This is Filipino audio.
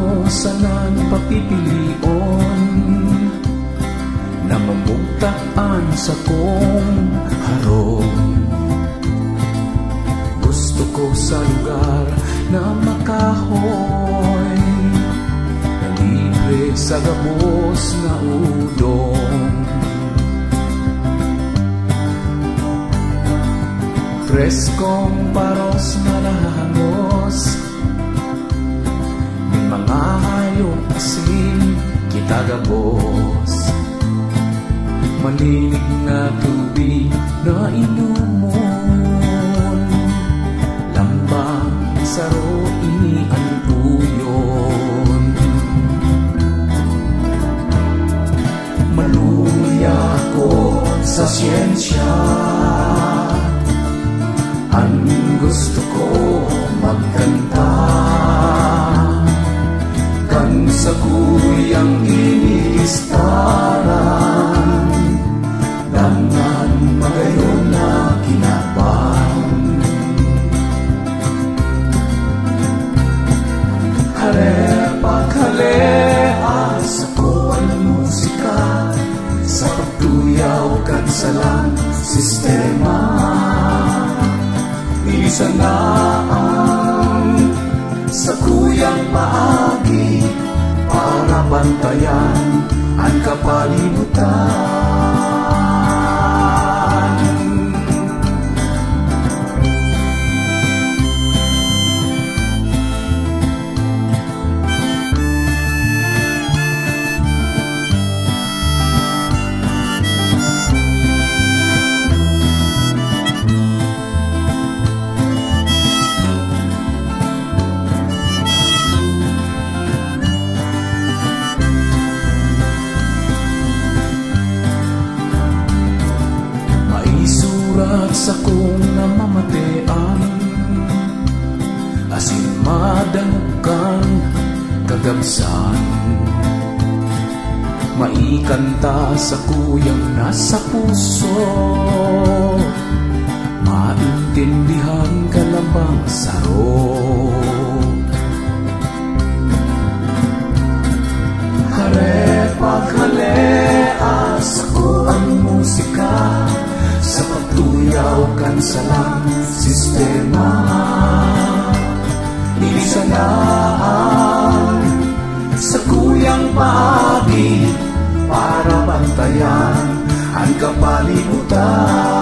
ko sanang papipilion na mamugtaan sa kong harong. Gusto ko sa lugar na makahoy, na libre sa gabos na udong. Preskong paros na lahangos, may mga hayop asin kita gabos. Malinig na tubig na inumon, lambang saro inian uyon. Maluya ko sa siyensya, ang gusto ko magkanta, kan sa kuyang iniistaran, dangan magayon na kinabang. Hale-pag-haleas ako ang musika, sa pagtuyaw kan sa lang sistema. Isanaan sa kuyang paagi para bantayan ang kapalibutan. Sa kong namamatean, asin madanukan kagabsan, maikanta sa kuyang nasa puso, maintindihan ka lamang saro. Hare-pag-haleas ako ang musika, sa pagtuyaw kan sa lang sistema. Inisanaan sa kuyang paagi para bantayan ang kapalibutan.